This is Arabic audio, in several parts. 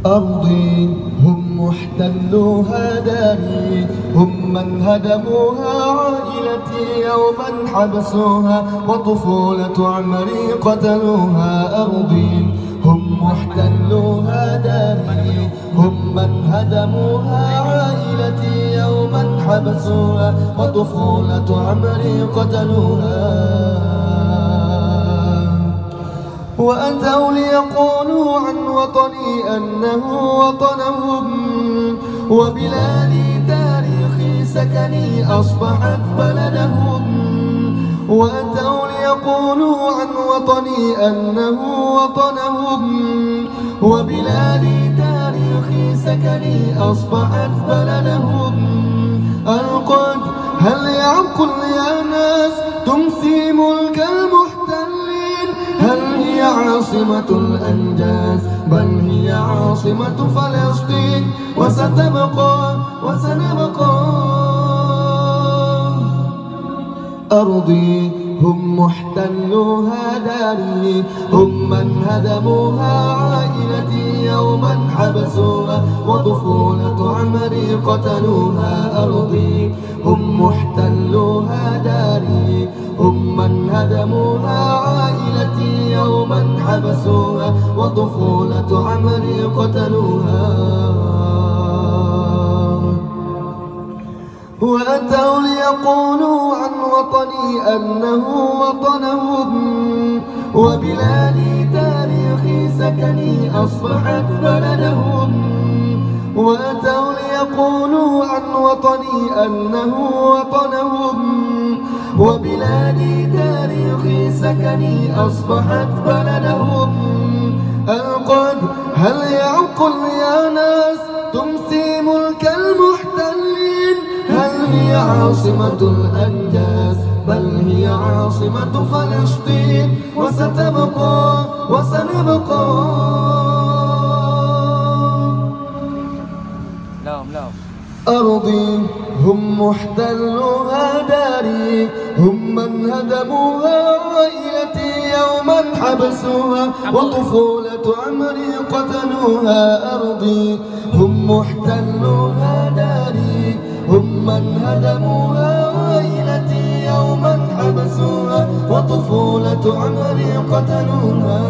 أرضي هم محتلوها داري، هم من هدموها عائلتي يوما حبسوها، وطفولة عمري قتلوها. أرضي هم محتلوها داري، هم من هدموها عائلتي يوما حبسوها، وطفولة عمري قتلوها. وأتوا ليقولوا عن وطني أنه وطنهم، وبلادي تاريخي سكني أصبحت بلدهم. وأتوا ليقولوا عن وطني أنه وطنهم، وبلادي تاريخي سكني أصبحت بلدهم. القدس هل يعقل يا ناس تمسي ملك المحتلين؟ هل هي عاصمة الأنجاز؟ بل هي عاصمة فلسطين، وستبقى وسنبقى. أرضي هم محتلوها داري، هم من هدموها عائلتي يوما حبسوها، وطفولة عمري قتلوها. أرضي هم محتلوها داري، هم من هدموها عائلتي يوما حبسوها، وطفولة عمري قتلوها. وأتوا ليقولوا عن وطني أنه وطنهم، وبلادي تاريخي سكني أصبحت بلدهم. وأتوا ليقولوا عن وطني أنه وطنهم، وبلادي تاريخي سكني أصبحت بلدهم. القدس هل يعقل يا ناس تمسي ملك المحتلين؟ هل هي عاصمة الأنجاز؟ بل هي عاصمة فلسطين، وستبقى وسنبقى. أرضي هم محتلوها داري، هم من هدموها عائلتي يوما حبسوها، وطفولة عمري قتلوها. أرضي هم محتلوها داري، هم من هدموها عائلتي يوما حبسوها، وطفولة عمري قتلوها.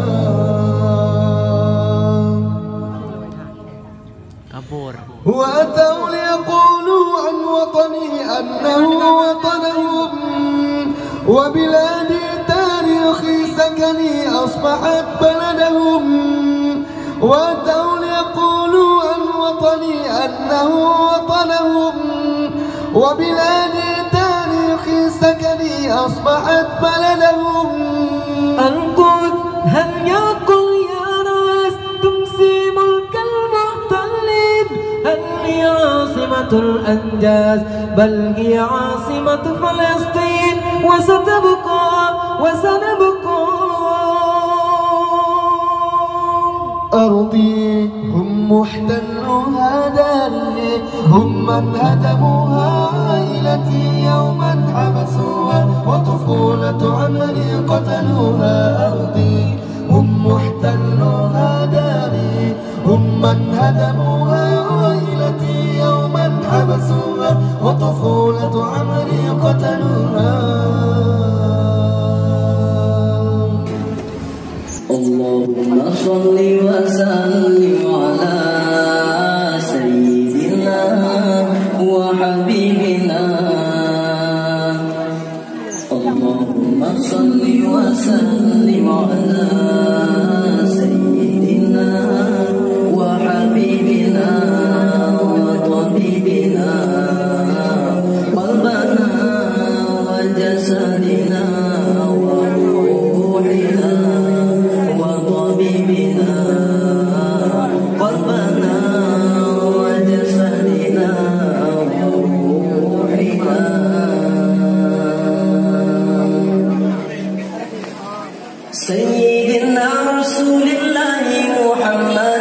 وأتوا ليقولوا عن وطني أنه وطنهم، وبلادي تاريخي سكني أصبحت بلدهم. وأتوا ليقولوا عن وطني أنه وطنهم، وبلادي تاريخي سكني أصبحت بلدهم. القدس هل يعقل يا ناس تمسي ملك المحتلين؟ هل هي عاصمة الأنجاز؟ بل هي عاصمة فلسطين، وستبقى وسنبقى. أرضي هم محتلوها داري، هم من هدموها عائلتي يوما حبسوها، وطفولة عمري قتلوها. أرضي هم محتلوها داري، هم من هدموها عائلتي يوما حبسوها، وطفولة عمري قتلوها. اللهم صل وسلم على سيدنا وحبيبنا. اللهم صل وسلم على سيدنا وحبيبنا وطبيبنا، قلبنا وجسدنا وروحنا وطبيبنا، قلبنا وجسدنا وروحنا. سيدنا رسول الله محمد